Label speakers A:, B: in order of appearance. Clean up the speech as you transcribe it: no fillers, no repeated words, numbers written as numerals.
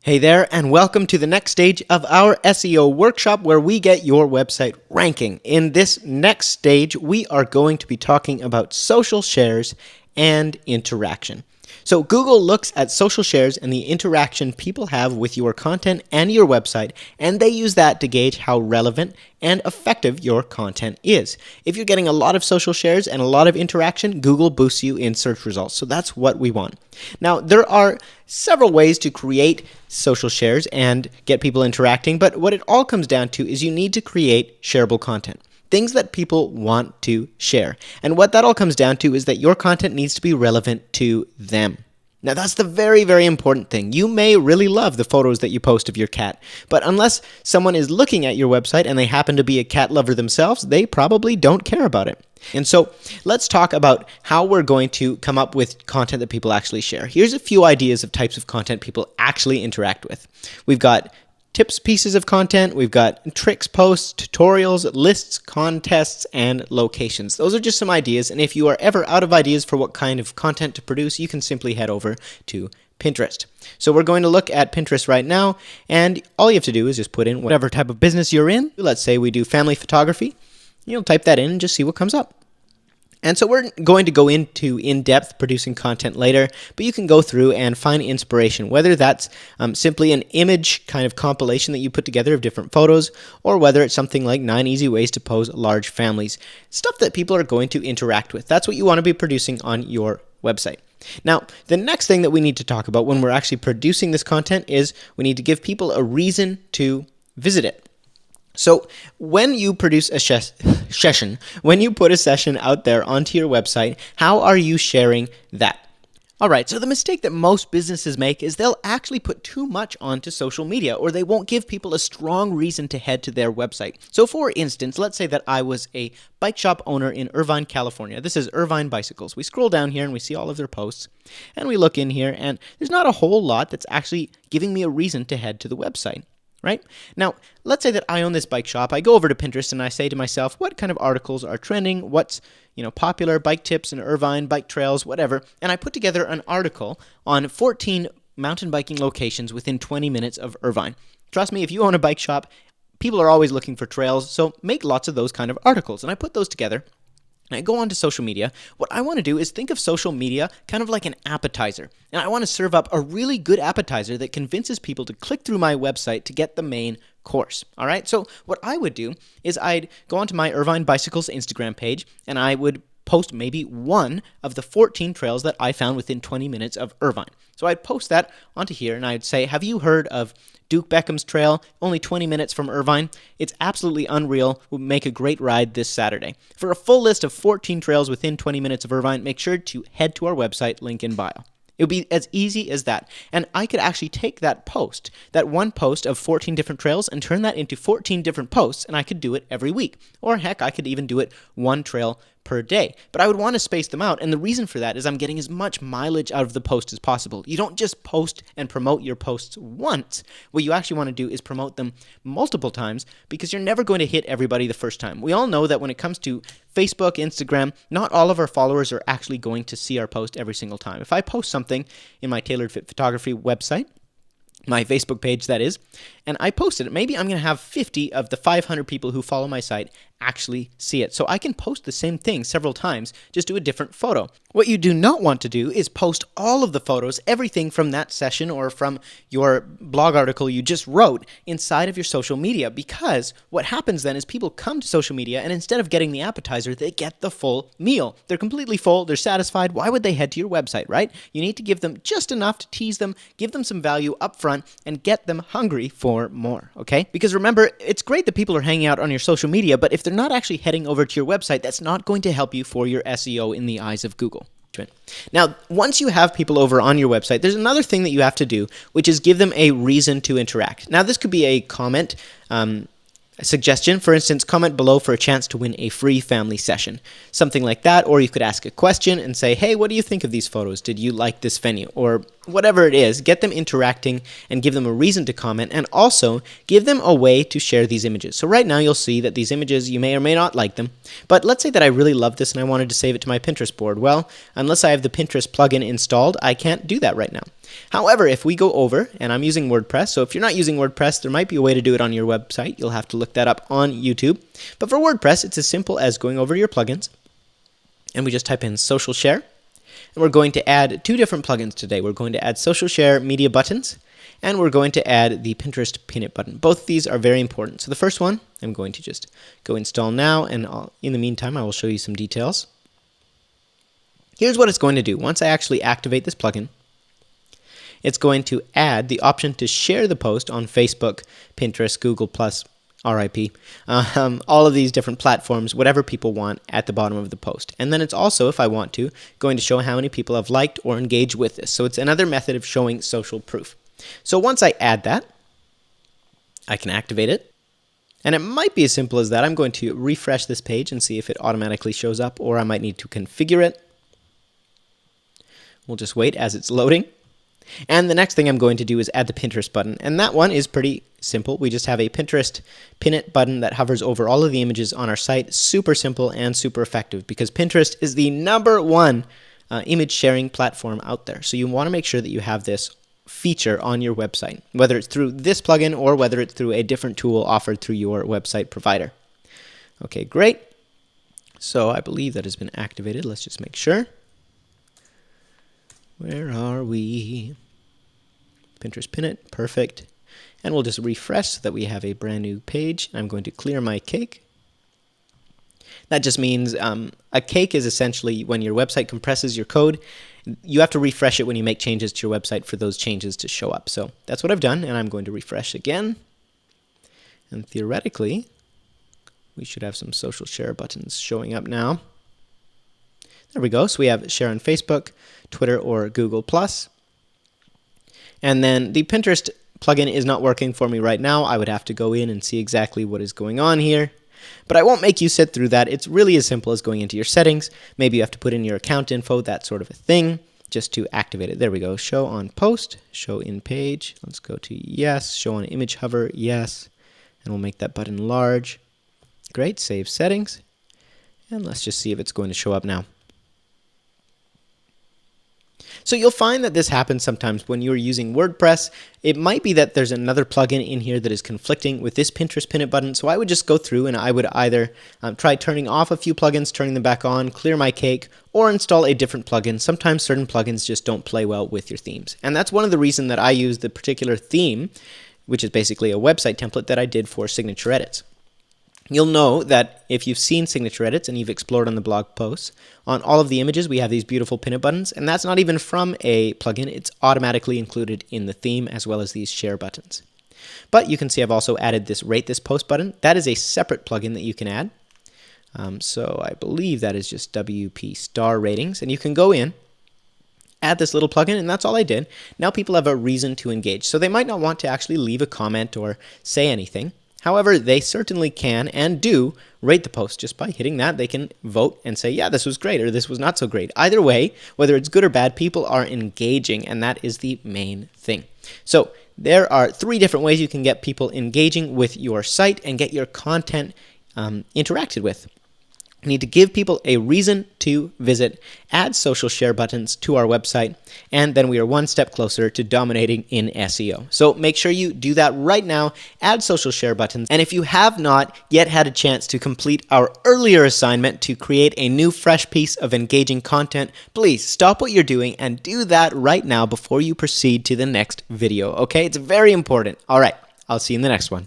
A: Hey there, and welcome to the next stage of our SEO workshop where we get your website ranking. In this next stage, we are going to be talking about social shares and interaction. So Google looks at social shares and the interaction people have with your content and your website, and they use that to gauge how relevant and effective your content is. If you're getting a lot of social shares and a lot of interaction, Google boosts you in search results. So that's what we want. Now, there are several ways to create social shares and get people interacting, but what it all comes down to is you need to create shareable content. Things that people want to share. And what that all comes down to is that your content needs to be relevant to them. Now that's the very, very important thing. You may really love the photos that you post of your cat, but unless someone is looking at your website and they happen to be a cat lover themselves, they probably don't care about it. And so let's talk about how we're going to come up with content that people actually share. Here's a few ideas of types of content people actually interact with. We've got tips pieces of content, we've got tricks posts, tutorials, lists, contests, and locations. Those are just some ideas, and if you are ever out of ideas for what kind of content to produce, you can simply head over to Pinterest. So we're going to look at Pinterest right now, and all you have to do is just put in whatever type of business you're in. Let's say we do family photography. You'll type that in and just see what comes up. And so we're going to go into in-depth producing content later, but you can go through and find inspiration, whether that's simply an image kind of compilation that you put together of different photos, or whether it's something like 9 easy ways to pose large families, stuff that people are going to interact with. That's what you want to be producing on your website. Now, the next thing that we need to talk about when we're actually producing this content is we need to give people a reason to visit it. So when you produce a session, when you put a session out there onto your website, how are you sharing that? All right, so the mistake that most businesses make is they'll actually put too much onto social media, or they won't give people a strong reason to head to their website. So for instance, let's say that I was a bike shop owner in Irvine, California. This is Irvine Bicycles. We scroll down here and we see all of their posts, and we look in here, and there's not a whole lot that's actually giving me a reason to head to the website. Right? Now, let's say that I own this bike shop. I go over to Pinterest and I say to myself, what kind of articles are trending? What's, popular bike tips in Irvine, bike trails, whatever. And I put together an article on 14 mountain biking locations within 20 minutes of Irvine. Trust me, if you own a bike shop, people are always looking for trails, so make lots of those kind of articles. And I put those together. And I go on to social media. What I want to do is think of social media kind of like an appetizer. And I want to serve up a really good appetizer that convinces people to click through my website to get the main course. All right. So what I would do is I'd go onto my Irvine Bicycles Instagram page and I would post maybe one of the 14 trails that I found within 20 minutes of Irvine. So I'd post that onto here and I'd say, have you heard of Duke Beckham's trail, only 20 minutes from Irvine? It's absolutely unreal. We'll make a great ride this Saturday. For a full list of 14 trails within 20 minutes of Irvine, make sure to head to our website, link in bio. It would be as easy as that. And I could actually take that post, that one post of 14 different trails, and turn that into 14 different posts, and I could do it every week. Or heck, I could even do it one trail per day. But I would want to space them out, and the reason for that is I'm getting as much mileage out of the post as possible. You don't just post and promote your posts once. What you actually want to do is promote them multiple times, because you're never going to hit everybody the first time. We all know that when it comes to Facebook, Instagram, not all of our followers are actually going to see our post every single time. If I post something in my Tailored Fit Photography website, my Facebook page that is, and I posted it, maybe I'm going to have 50 of the 500 people who follow my site actually see it. So I can post the same thing several times, just do a different photo. What you do not want to do is post all of the photos, everything from that session or from your blog article you just wrote inside of your social media, because what happens then is people come to social media and instead of getting the appetizer, they get the full meal. They're completely full, they're satisfied. Why would they head to your website, right? You need to give them just enough to tease them, give them some value up front, and get them hungry for more, okay? Because remember, it's great that people are hanging out on your social media, but if they're not actually heading over to your website, that's not going to help you for your SEO in the eyes of Google. Now, once you have people over on your website, there's another thing that you have to do, which is give them a reason to interact. Now, this could be a comment, a suggestion. For instance, comment below for a chance to win a free family session. Something like that, or you could ask a question and say, hey, what do you think of these photos? Did you like this venue? Or whatever it is, get them interacting and give them a reason to comment, and also give them a way to share these images. So right now you'll see that these images, you may or may not like them, but let's say that I really love this and I wanted to save it to my Pinterest board. Well, unless I have the Pinterest plugin installed, I can't do that right now. However, if we go over, and I'm using WordPress, so if you're not using WordPress, there might be a way to do it on your website. You'll have to look that up on YouTube. But for WordPress, it's as simple as going over to your plugins, and we just type in social share. And we're going to add 2 different plugins today. We're going to add social share media buttons, and we're going to add the Pinterest pin it button. Both of these are very important. So the first one, I'm going to just go install now, and in the meantime, I will show you some details. Here's what it's going to do. Once I actually activate this plugin, it's going to add the option to share the post on Facebook, Pinterest, Google+, RIP, all of these different platforms, whatever people want at the bottom of the post. And then it's also, if I want to, going to show how many people have liked or engaged with this. So it's another method of showing social proof. So once I add that, I can activate it. And it might be as simple as that. I'm going to refresh this page and see if it automatically shows up, or I might need to configure it. We'll just wait as it's loading. And the next thing I'm going to do is add the Pinterest button. And that one is pretty simple. We just have a Pinterest pin it button that hovers over all of the images on our site. Super simple and super effective, because Pinterest is the #1 image sharing platform out there. So you want to make sure that you have this feature on your website, whether it's through this plugin or whether it's through a different tool offered through your website provider. Okay, great. So I believe that has been activated. Let's just make sure. Where are we? Pinterest pin it, perfect. And we'll just refresh so that we have a brand new page. I'm going to clear my cake. That just means a cake is essentially when your website compresses your code, you have to refresh it when you make changes to your website for those changes to show up. So that's what I've done, and I'm going to refresh again. And theoretically, we should have some social share buttons showing up now. There we go. So we have share on Facebook, Twitter, or Google+. And then the Pinterest plugin is not working for me right now. I would have to go in and see exactly what is going on here. But I won't make you sit through that. It's really as simple as going into your settings. Maybe you have to put in your account info, that sort of a thing, just to activate it. There we go. Show on post, show in page. Let's go to yes. Show on image hover, yes. And we'll make that button large. Great. Save settings. And let's just see if it's going to show up now. So you'll find that this happens sometimes when you're using WordPress. It might be that there's another plugin in here that is conflicting with this Pinterest pin it button. So I would just go through and I would either try turning off a few plugins, turning them back on, clear my cake, or install a different plugin. Sometimes certain plugins just don't play well with your themes. And that's one of the reasons that I use the particular theme, which is basically a website template that I did for signature edits. You'll know that if you've seen signature edits and you've explored on the blog posts, on all of the images we have these beautiful pin it buttons, and that's not even from a plugin. It's automatically included in the theme, as well as these share buttons. But you can see I've also added this rate this post button. That is a separate plugin that you can add. So I believe that is just WP star ratings, and you can go in, add this little plugin, and that's all I did. Now people have a reason to engage. So they might not want to actually leave a comment or say anything. However, they certainly can and do rate the post. Just by hitting that, they can vote and say, yeah, this was great, or this was not so great. Either way, whether it's good or bad, people are engaging, and that is the main thing. So there are 3 different ways you can get people engaging with your site and get your content interacted with. We need to give people a reason to visit, add social share buttons to our website, and then we are one step closer to dominating in SEO. So make sure you do that right now, add social share buttons, and if you have not yet had a chance to complete our earlier assignment to create a new fresh piece of engaging content, please stop what you're doing and do that right now before you proceed to the next video, okay? It's very important. All right, I'll see you in the next one.